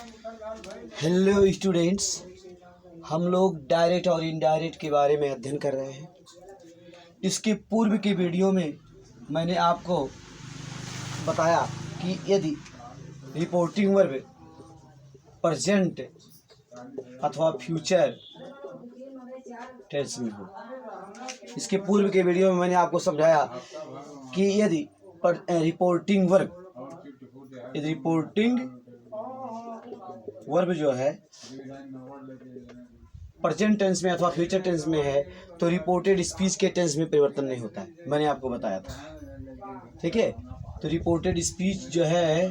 Hello students, हम लोग direct और इनडायरेक्ट के बारे में अध्ययन कर रहे हैं। इसके पूर्व की वीडियो में मैंने आपको बताया कि यदि रिपोर्टिंग वर्ब प्रेजेंट अथवा फ्यूचर टेंस में हो, इसके पूर्व के वीडियो में मैंने आपको समझाया कि यदि रिपोर्टिंग वर्ब जो है प्रेजेंट टेंस में अथवा फ्यूचर टेंस में है तो रिपोर्टेड स्पीच के टेंस में परिवर्तन नहीं होता है। मैंने आपको बताया था, ठीक है। तो रिपोर्टेड स्पीच जो है,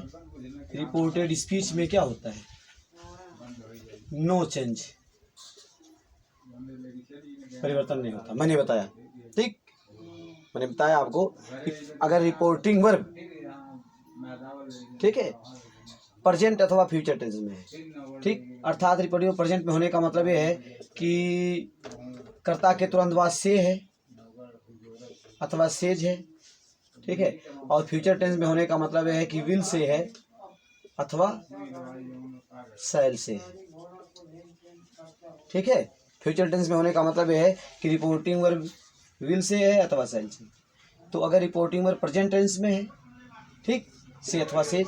रिपोर्टेड स्पीच में क्या होता है? नो चेंज, परिवर्तन नहीं होता। मैंने बताया, ठीक। मैंने बताया आपको कि अगर रिपोर्टिंग वर्ब, ठीक है, प्रेजेंट अथवा फ्यूचर टेंस में है, ठीक, अर्थात रिपोर्टिंग प्रेजेंट में होने का मतलब ये है कि कर्ता के तुरंत बाद से है अथवा सेज है, ठीक है। और फ्यूचर टेंस में होने का मतलब यह है कि विल से है अथवा शैल से है, ठीक है। फ्यूचर टेंस में होने का मतलब यह है कि रिपोर्टिंग वर्ब विल से है अथवा शैल से। तो अगर रिपोर्टिंग वर्ब प्रेजेंट टेंस में है, ठीक, से अथवा सेज,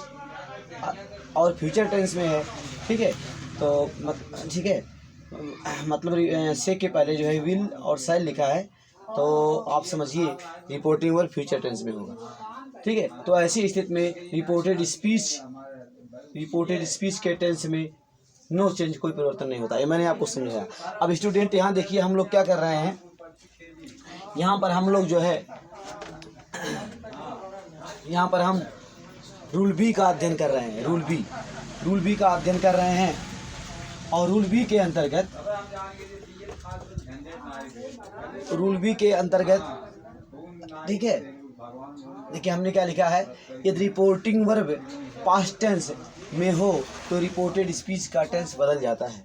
और फ्यूचर टेंस में है, ठीक है, तो ठीक है, मतलब से के पहले जो है विल और शैल लिखा है, तो आप समझिए रिपोर्टिंग वर्ब फ्यूचर टेंस में होगा, ठीक है। तो ऐसी स्थिति में रिपोर्टेड स्पीच के टेंस में नो चेंज, कोई परिवर्तन नहीं होता। ये मैंने आपको समझाया। अब स्टूडेंट यहाँ देखिए, हम लोग क्या कर रहे हैं, यहाँ पर हम लोग जो है, यहाँ पर हम रूल बी का अध्ययन कर रहे हैं। रूल बी का अध्ययन कर रहे हैं और रूल बी के अंतर्गत ठीक है, देखिए हमने क्या लिखा है, यदि रिपोर्टिंग वर्ब पास्ट टेंस में हो तो रिपोर्टेड स्पीच का टेंस बदल जाता है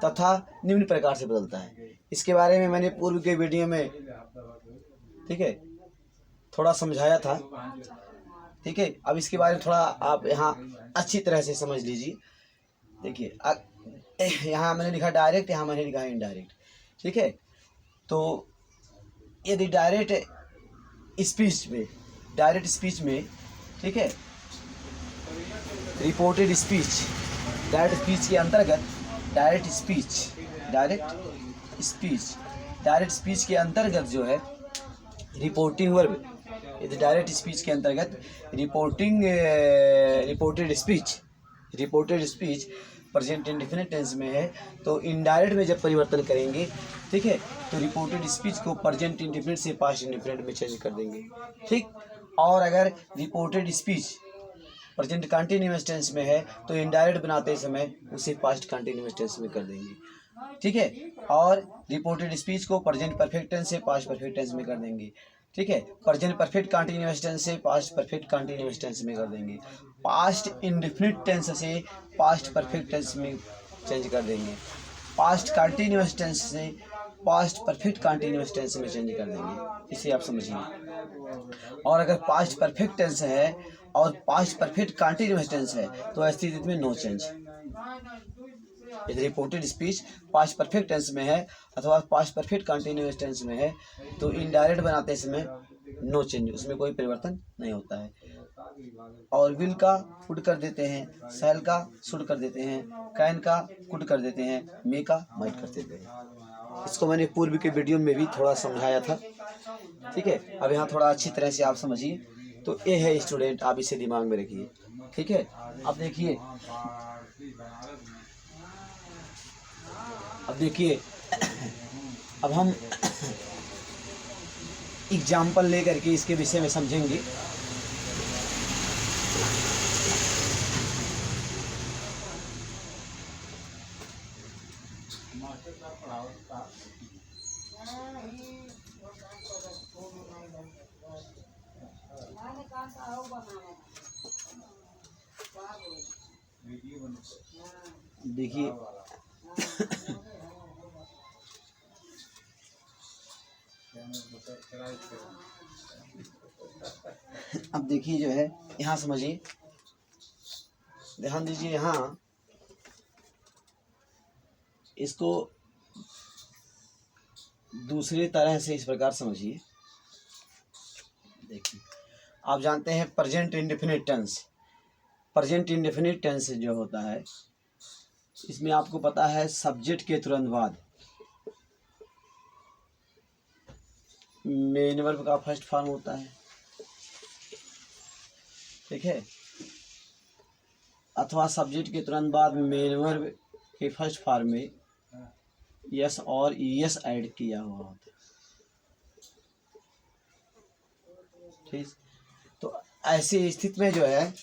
तथा निम्न प्रकार से बदलता है। इसके बारे में मैंने पूर्व के वीडियो में, ठीक है, थोड़ा समझाया था, ठीक है। अब इसके बारे में थोड़ा आप यहाँ अच्छी तरह से समझ लीजिए। देखिए यहाँ मैंने लिखा डायरेक्ट, यहाँ मैंने लिखा इनडायरेक्ट, ठीक है। तो यदि डायरेक्ट स्पीच में, ठीक है, रिपोर्टेड स्पीच, डायरेक्ट स्पीच के अंतर्गत जो है रिपोर्टिंग वर्ब, यदि डायरेक्ट स्पीच के अंतर्गत reported speech present indefinite tense में है तो इनडायरेक्ट में जब परिवर्तन करेंगे, ठीक है, तो रिपोर्टेड स्पीच को प्रेजेंट इंडेफिनिट से पास्ट इंडेफिनिट में चेंज कर देंगे, ठीक। और अगर reported speech present continuous tense में है तो इनडायरेक्ट बनाते समय उसे पास्ट कंटिन्यूअस टेंस में कर देंगे, ठीक है। और रिपोर्टेड स्पीच को प्रेजेंट परफेक्ट टेंस से पास्ट परफेक्ट टेंस में कर देंगे, ठीक है। प्रेजेंट परफेक्ट कंटिन्यूअस टेंस से पास्ट परफेक्ट कंटिन्यूअस टेंस में कर देंगे। पास्ट इंडेफिनिट टेंस से पास्ट परफेक्ट टेंस में चेंज कर देंगे। पास्ट कंटिन्यूअस टेंस से पास्ट परफेक्ट कंटिन्यूअस टेंस में चेंज कर देंगे। इसे आप समझिए। और अगर पास्ट परफेक्ट टेंस है और पास्ट परफेक्ट कंटिन्यूअस टेंस है तो ऐसी स्थिति में नो चेंज। यदि reported speech past perfect tense में है अथवा पास्ट परफेक्ट कंटिन्यूअस टेंस में है तो इनडायरेक्ट बनाते समय नो चेंज, उसमें कोई परिवर्तन नहीं होता है। और विल का कुड कर देते हैं, शैल का शुड कर देते हैं, कैन का कुड कर देते हैं, मे का माइट कर देते हैं। इसको मैंने पूर्व के वीडियो में भी थोड़ा समझाया था, ठीक है। अब यहाँ थोड़ा अच्छी तरह से आप समझिए। तो ये है स्टूडेंट, आप इसे दिमाग में रखिए, ठीक है। अब देखिए अब हम एग्जाम्पल लेकर के इसके विषय में समझेंगे। देखिए अब देखिए जो है, यहाँ समझिए, ध्यान दीजिए। यहाँ इसको दूसरे तरह से इस प्रकार समझिए। देखिए, आप जानते हैं present indefinite tense. Present indefinite tense जो होता है, इसमें आपको पता है सब्जेक्ट के तुरंत बाद मेन वर्ब का फर्स्ट फॉर्म होता है, ठीक है, अथवा सब्जेक्ट के तुरंत बाद मेन वर्ब के फर्स्ट फॉर्म में यस और ईएस ऐड किया हुआ होता है, ठीक। तो ऐसी स्थिति में जो है,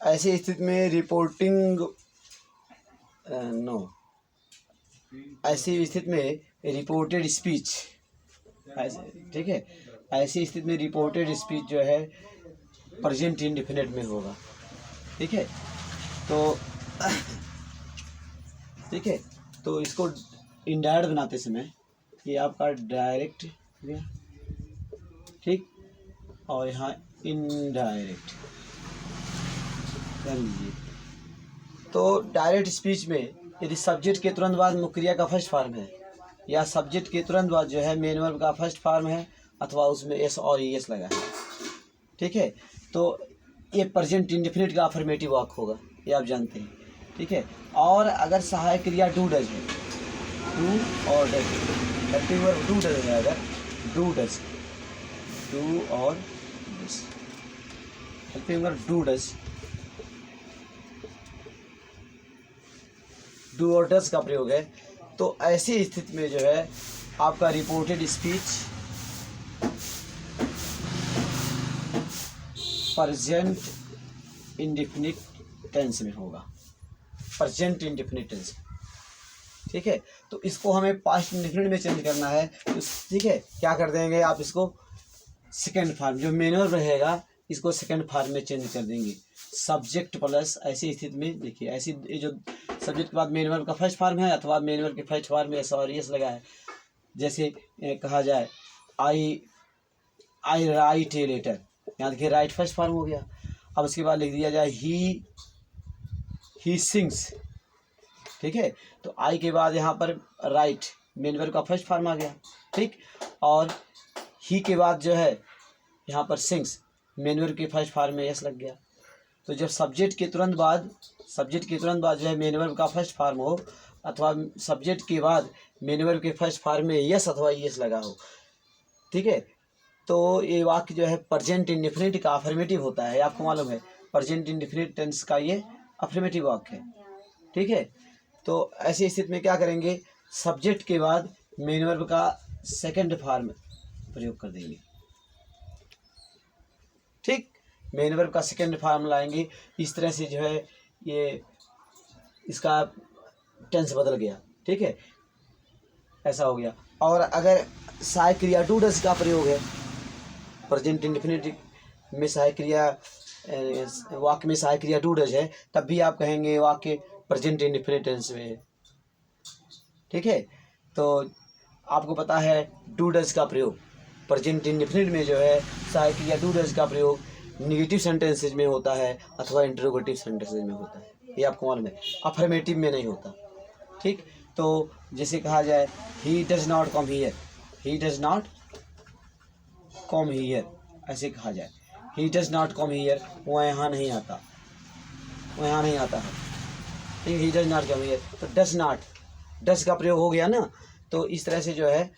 ऐसी स्थिति में रिपोर्टिंग ऐसी स्थिति में रिपोर्टेड स्पीच, ठीक है, ऐसी स्थिति में रिपोर्टेड स्पीच जो है प्रेजेंट इंडेफिनिट में होगा, ठीक है। तो ठीक है, तो इसको इनडायरेक्ट बनाते समय ये आपका डायरेक्ट गया, ठीक, और यहाँ इनडायरेक्ट कर लीजिए। तो डायरेक्ट स्पीच में यदि सब्जेक्ट के तुरंत बाद मुक्रिया का फर्स्ट फॉर्म है, या सब्जेक्ट के तुरंत बाद जो है मेन वर्ब का फर्स्ट फॉर्म है, अथवा उसमें एस और ईएस लगा है, ठीक है, तो ये प्रेजेंट इंडेफिनिट का अफर्मेटिव वाक होगा, ये आप जानते हैं, ठीक है। और अगर सहायक क्रिया डू डज है, डू और does, helping verb do does है, अगर डू डज, डू और does, helping verb do does, do और डज का प्रयोग है, तो ऐसी स्थिति में जो है आपका reported speech present indefinite tense में होगा, प्रेजेंट इंडेफिनिट टेंस, ठीक है। तो इसको हमें पास्ट इंडेफिनिट में चेंज करना है, तो ठीक है, क्या कर देंगे आप, इसको सेकेंड फॉर्म जो मेन वर्ब रहेगा इसको सेकेंड फॉर्म में चेंज कर देंगे, सब्जेक्ट प्लस। ऐसी स्थिति में देखिए, ऐसी ये जो सब्जेक्ट के बाद मेन वर्ब का फर्स्ट फॉर्म है, अथवा मेन वर्ब के फर्स्ट फॉर्म में एस और एस लगा है, जैसे कहा जाए आई राइट ए लेटर, यहाँ देखिए राइट फर्स्ट फॉर्म हो गया। अब उसके बाद लिख दिया जाए ही सिंग्स, ठीक है, तो आई के बाद यहाँ पर राइट मेन वर्ब का फर्स्ट फॉर्म आ गया, ठीक, और ही के बाद जो है यहाँ पर सिंग्स मेन वर्ब के फर्स्ट फॉर्म में यस लग गया। तो जब सब्जेक्ट के तुरंत बाद जो है मेन वर्ब का फर्स्ट फॉर्म हो, अथवा सब्जेक्ट के बाद मेन वर्ब के फर्स्ट फॉर्म में यस अथवा यस लगा हो, ठीक है, तो ये वाक्य जो है प्रेजेंट इंडेफिनिट का अफर्मेटिव होता है, आपको मालूम है प्रेजेंट इंडेफिनिट टेंस का ये अफर्मेटिव वाक्य है, ठीक है। तो ऐसी स्थिति में क्या करेंगे, सब्जेक्ट के बाद मेन वर्ब का सेकंड फॉर्म प्रयोग कर देंगे, ठीक, मेन वर्ब का सेकंड फॉर्म लाएंगे। इस तरह से जो है ये इसका टेंस बदल गया, ठीक है, ऐसा हो गया। और अगर सहायक क्रिया डू डज का प्रयोग है, प्रेजेंट इंडेफिनिट में सहायक क्रिया वाक्य में सहायक क्रिया डू डज है, तब भी आप कहेंगे वाक्य प्रेजेंट इंडेफिनिट टेंस में है, ठीक है। तो आपको पता है डू डज का प्रयोग प्रेजेंट इंडेफिनिट में जो है सहायक क्रिया डू डज का प्रयोग निगेटिव सेंटेंसेज में होता है, अथवा इंटरोगेटिव सेंटेंसेज में होता है, ये आपको मालूम है, अफर्मेटिव में नहीं होता, ठीक। तो जैसे कहा जाए he does not come here, he does not come here, ऐसे कहा जाए he does not come here, वो यहाँ नहीं आता, वो यहाँ नहीं आता है, ठीक, he does not come here, तो डज नॉट, डज का प्रयोग हो गया ना। तो इस तरह से जो है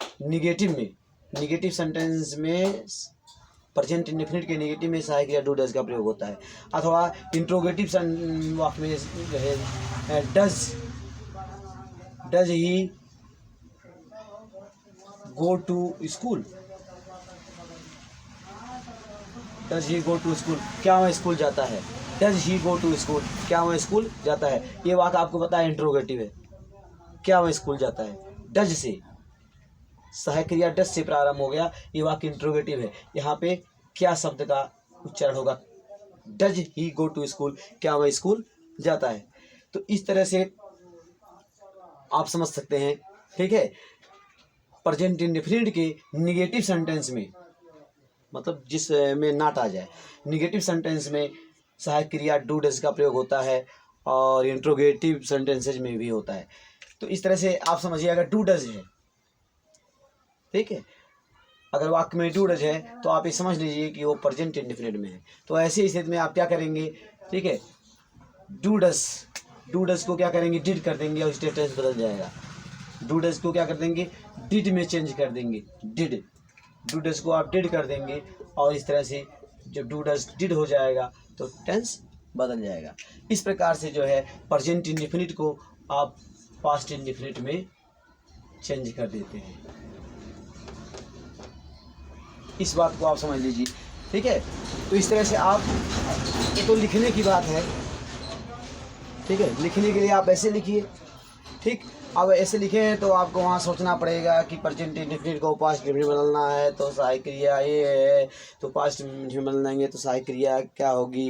निगेटिव सेंटेंस में प्रेजेंट इंडेफिनिट के निगेटिव में सहायक क्रिया डू डज का प्रयोग होता है, अथवा इंट्रोगेटिव वाक्य में जो है does he go to school, does he go to school, क्या वह स्कूल जाता है, does he go to school, क्या वह स्कूल जाता है, ये वाक्य आपको पता है इंट्रोगेटिव है, क्या वह स्कूल जाता है, डज से सहायक क्रिया डज से प्रारंभ हो गया, ये वाक्य इंट्रोगेटिव है, यहाँ पे क्या शब्द का उच्चारण होगा, does he go to school, क्या वह स्कूल जाता है। तो इस तरह से आप समझ सकते हैं, ठीक है। प्रेजेंट इंडेफिनिट के निगेटिव सेंटेंस में, मतलब जिस में नॉट आ जाए, निगेटिव सेंटेंस में सहायक क्रिया डू डज का प्रयोग होता है, और इंट्रोगेटिव सेंटेंसेज में भी होता है। तो इस तरह से आप समझिए, अगर डू डज है, ठीक है, अगर वाक्य में डू डज है तो आप ये समझ लीजिए कि वो प्रेजेंट इंडेफिनिट में है। तो ऐसी स्थिति में आप क्या करेंगे, ठीक है, डू डज को क्या करेंगे, डिड कर देंगे और इसका टेंस बदल जाएगा। डू डज को क्या कर देंगे, डिड में चेंज कर देंगे, डिड, डू डज को आप डिड कर देंगे और इस तरह से जब डू डज डिड हो जाएगा तो टेंस बदल जाएगा। इस प्रकार से जो है प्रेजेंट इंडेफिनिट को आप पास्ट इंडेफिनिट में चेंज कर देते हैं। इस बात को आप समझ लीजिए, ठीक है। तो इस तरह से आप, ये तो लिखने की बात है, ठीक है, लिखने के लिए आप ऐसे लिखिए, ठीक। अब ऐसे लिखे हैं तो आपको वहाँ सोचना पड़ेगा कि प्रेजेंट इंडेफिनिट को पास्ट इंडेफिनिट बदलना है तो सहायक क्रिया ये है, तो पास्ट इंडेफिनिट बदलेंगे तो सहायक क्रिया क्या होगी,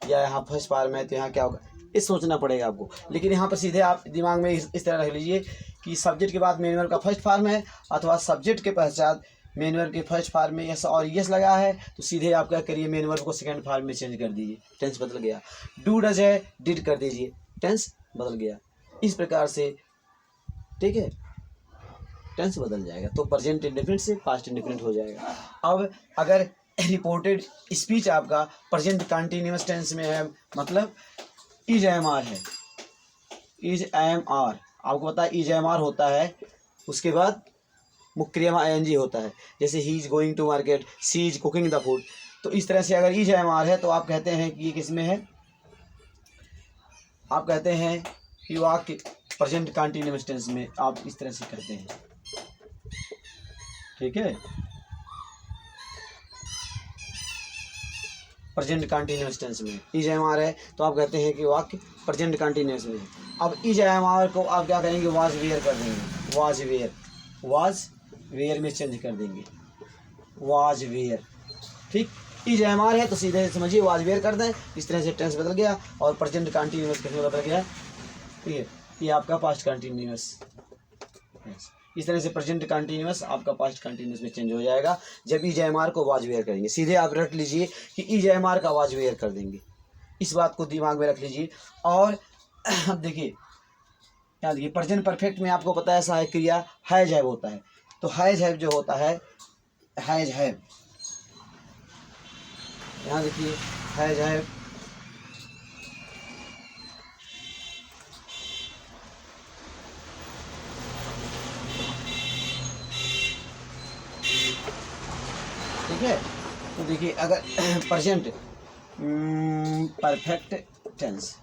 या यहाँ फर्स्ट फॉर्म में है तो यहाँ क्या होगा, ये सोचना पड़ेगा आपको। लेकिन यहाँ पर सीधे आप दिमाग में इस तरह रख लीजिए कि सब्जेक्ट के बाद मेन वर्ब का फर्स्ट फॉर्म है, अथवा सब्जेक्ट के पश्चात मेन वर्ब के फर्स्ट फॉर्म में यस और यस लगा है, तो सीधे आप क्या करिए, मेन वर्ब को सेकंड फॉर्म में चेंज कर दीजिए, टेंस बदल गया। डू डज है, डिड कर दीजिए, टेंस बदल गया। इस प्रकार से, ठीक है, टेंस बदल जाएगा, तो प्रेजेंट इंडेफिनिट से पास्ट इंडेफिनिट हो जाएगा। अब अगर रिपोर्टेड स्पीच आपका प्रेजेंट कंटिन्यूअस टेंस में है, मतलब इज एम आर है, इज एम आर, आपको पता है इज एम आर होता है, उसके बाद मुख्य क्रिया में ing होता है, जैसे he is going to market, she is cooking the food. तो इस तरह से अगर इज एम आर है तो आप कहते हैं कि ये किस में है, आप कहते हैं कि वाक्य प्रेजेंट कंटिन्यूअस टेंस में, आप इस तरह से कहते हैं, ठीक है, प्रेजेंट कंटिन्यूअस टेंस में इज एम आर है तो आप कहते हैं कि वाक्य प्रेजेंट कंटिन्यूअस में है। अब इज एम आर को आप क्या करेंगे, वाज वेयर कर देंगे, वाज वेयर में चेंज कर देंगे, वाज वेयर, ठीक। इज एम आर है तो सीधे समझिए वाज वेयर कर दें, इस तरह से टेंस बदल गया और प्रेजेंट कंटिन्यूअस किस में बदल गया, ठीक है, ये आपका पास्ट कंटिन्यूअस, इस तरह से प्रेजेंट कंटिन्यूअस आपका पास्ट कंटिन्यूअस में चेंज हो जाएगा जब इज एम आर को वाज वेयर करेंगे। सीधे आप रख लीजिए कि इज एम आर का वाज वेयर कर देंगे, इस बात को दिमाग में रख लीजिए। और अब देखिए, याद देखिए, प्रेजेंट परफेक्ट में आपको पता है सहायक क्रिया हैज हैव होता है, तो हैज हैव जो होता है, हैज हैव, यहाँ देखिए हैज हैव, ठीक है। तो देखिए अगर present perfect tense,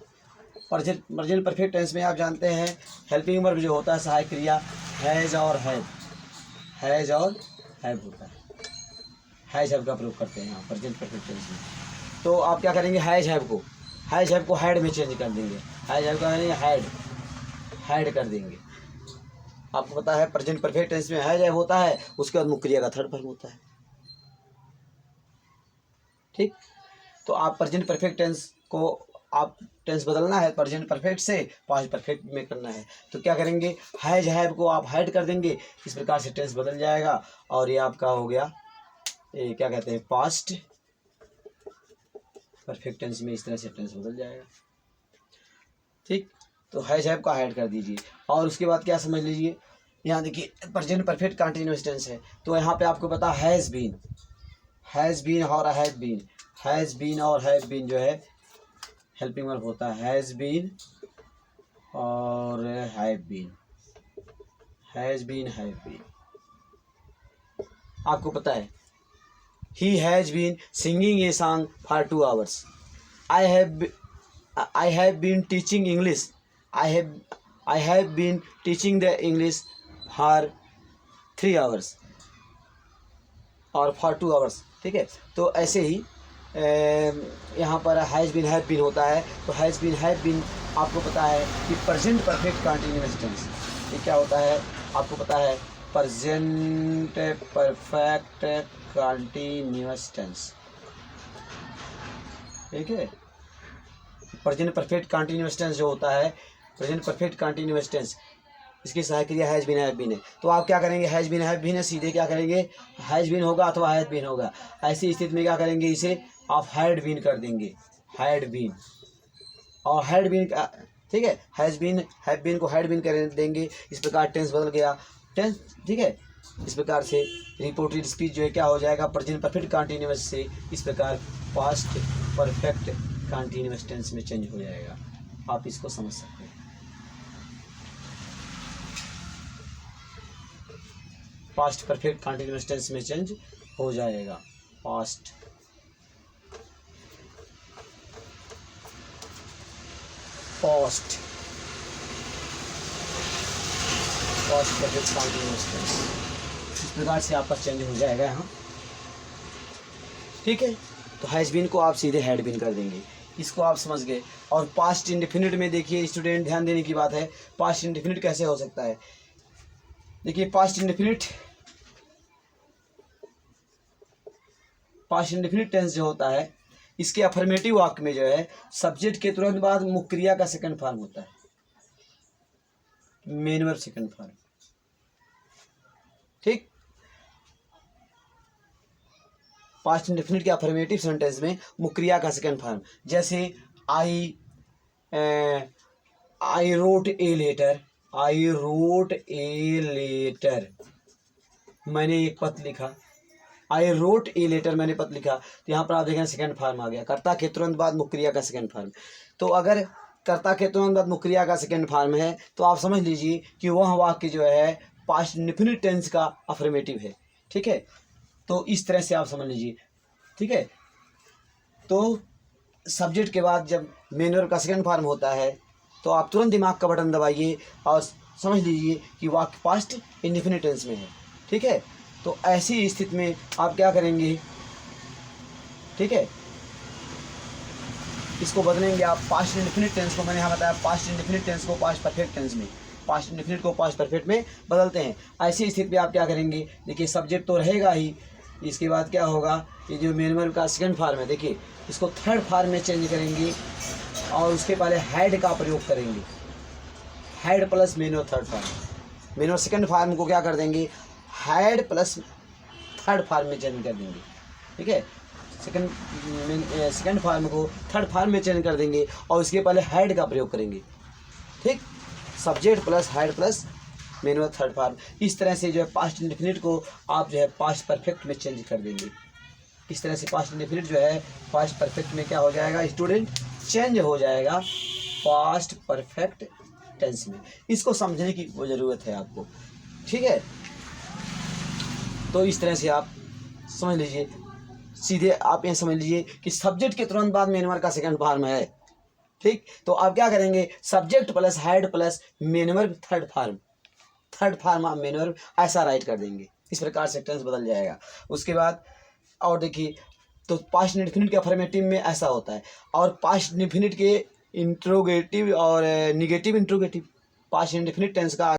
present perfect tense में आप जानते हैं हेल्पिंग वर्ब जो होता है सहायक क्रिया हैज और हैव, हैज और हैव होता है, हैज हैव का प्रयोग करते हैं यहाँ प्रेजेंट परफेक्ट टेंस में। तो आप क्या करेंगे, हैज हैव को हैड में चेंज कर देंगे, हैज हैव का हैड कर देंगे। आपको पता है प्रेजेंट परफेक्ट टेंस में हैज हैव होता है, उसके बाद मुख्य क्रिया का थर्ड फॉर्म होता है, ठीक। तो आप प्रेजेंट परफेक्ट टेंस को आप टेंस बदलना है प्रेजेंट परफेक्ट से पास्ट परफेक्ट में करना है, तो क्या करेंगे, हैज हैव को आप हैड कर देंगे, इस प्रकार से टेंस बदल जाएगा और ये आपका हो गया, ये क्या कहते हैं, पास्ट परफेक्ट टेंस में इस तरह से टेंस बदल जाएगा, ठीक। तो हैज हैव का हैड कर दीजिए और उसके बाद क्या समझ लीजिए, यहाँ देखिए प्रेजेंट परफेक्ट कंटिन्यूअस टेंस है, तो यहाँ पे आपको पता हैज़ बीन और हैव बीन, हैज़ बीन और हैव बीन जो है हेल्पिंग वर्ब होता है, हैज़ बीन और have been, has been have been. आपको पता है he has been singing a song for 2 hours, I have been teaching English, I have been teaching the English for 3 hours और for 2 hours, ठीक है। तो ऐसे ही यहाँ पर हैज़ बीन हैव बीन होता है, तो हैज़ बीन हैव बीन आपको पता है कि प्रेजेंट परफेक्ट कंटिन्यूअस टेंस, ये क्या होता है आपको पता है, प्रेजेंट परफेक्ट कंटिन्यूअस टेंस, ठीक है। प्रेजेंट परफेक्ट कंटिन्यूअस टेंस जो होता है, प्रेजेंट परफेक्ट कंटिन्यूअस टेंस, इसकी सहायक क्रिया हैज़ बीन हैव बीन है, तो आप क्या करेंगे, हैज़ बीन हैव बीन है, सीधे क्या करेंगे, हैज़ बीन होगा अथवा हैव बीन होगा, ऐसी स्थिति में क्या करेंगे, इसे आप हैड बीन कर देंगे, हैड बीन, और हैड बीन का ठीक है। हैज़ बीन, हैव बीन को हैड बीन कर देंगे, इस प्रकार टेंस बदल गया टेंस, ठीक है। इस प्रकार से रिपोर्टेड स्पीच जो है क्या हो जाएगा, प्रेजेंट परफेक्ट कंटीन्यूअस से इस प्रकार पास्ट परफेक्ट कंटीन्यूअस टेंस में चेंज हो जाएगा। आप इसको समझ सकते हैं। पास्ट परफेक्ट कंटीन्यूअस टेंस में चेंज हो जाएगा। Past past past perfect continuous tense इस प्रकार से आपका चेंज हो जाएगा यहाँ, ठीक है। तो हैज़ बीन को आप सीधे हैड बीन कर देंगे, इसको आप समझ गए। और पास्ट इंडेफिनिट में देखिए स्टूडेंट, ध्यान देने की बात है, पास्ट इंडेफिनिट कैसे हो सकता है। देखिए पास्ट इंडेफिनिट टेंस जो होता है, इसके अफर्मेटिव वाक्य में जो है सब्जेक्ट के तुरंत बाद मुख्य क्रिया का सेकंड फॉर्म होता है, मेन वर्ब सेकंड फॉर्म, ठीक। पास्ट इंडेफिनिट के अफर्मेटिव सेंटेंस में मुख्य क्रिया का सेकंड फॉर्म, जैसे I wrote a letter, I wrote a letter, मैंने एक पत्र लिखा। आई रोट ए लेटर, मैंने पत्र लिखा। तो यहाँ पर आप देखें सेकंड फॉर्म आ गया, कर्ता के तुरंत बाद मुख्य क्रिया का सेकंड फॉर्म। तो अगर कर्ता के तुरंत बाद मुख्य क्रिया का सेकंड फॉर्म है तो आप समझ लीजिए कि वह वाक्य जो है पास्ट इंडेफिनिट टेंस का अफर्मेटिव है, ठीक है। तो इस तरह से आप समझ लीजिए, ठीक है। तो सब्जेक्ट के बाद जब मेन वर्ब का सेकंड फॉर्म होता है तो आप तुरंत दिमाग का बटन दबाइए और समझ लीजिए कि वाक्य पास्ट इंडेफिनिट टेंस में है, ठीक है। तो ऐसी स्थिति में आप क्या करेंगे, ठीक है, इसको बदलेंगे आप पास्ट इंडेफिनिट टेंस को, मैंने यहाँ बताया पास्ट इंडेफिनिट टेंस को पास्ट परफेक्ट टेंस में, पास्ट इंडेफिनिट को पास्ट परफेक्ट में बदलते हैं। ऐसी स्थिति में आप क्या करेंगे, देखिए सब्जेक्ट तो रहेगा ही, इसके बाद क्या होगा, ये जो मेन वर्ब का सेकंड फॉर्म है, देखिए इसको थर्ड फॉर्म में चेंज करेंगे और उसके पहले हैड का प्रयोग करेंगे, had plus main verb third form. Main verb second form को क्या कर देंगे, हैड प्लस थर्ड फॉर्म में चेंज कर देंगे, ठीक है। सेकंड फॉर्म को थर्ड फॉर्म में चेंज कर देंगे और उसके पहले हैड का प्रयोग करेंगे, ठीक। Subject plus had plus main verb third form. इस तरह से जो है पास्ट इंडेफिनिट को आप जो है पास्ट परफेक्ट में चेंज कर देंगे। इस तरह से पास्ट इंडेफिनिट जो है पास्ट परफेक्ट में क्या हो जाएगा स्टूडेंट, चेंज हो जाएगा पास्ट परफेक्ट टेंस में। इसको समझने की वो ज़रूरत है आपको, ठीक है। तो इस तरह से आप समझ लीजिए, सीधे आप ये समझ लीजिए कि सब्जेक्ट के तुरंत बाद मेन वर्ब का सेकंड फॉर्म है, ठीक। तो आप क्या करेंगे, subject plus had plus main verb third form आप मेन वर्ब ऐसा राइट कर देंगे। इस प्रकार से टेंस बदल जाएगा। उसके बाद और देखिए, तो पास्ट इंडेफिनिट के अफर्मेटिव में ऐसा होता है, और पास्ट इंडेफिनिट के इंट्रोगेटिव और negative interrogative, past indefinite tense का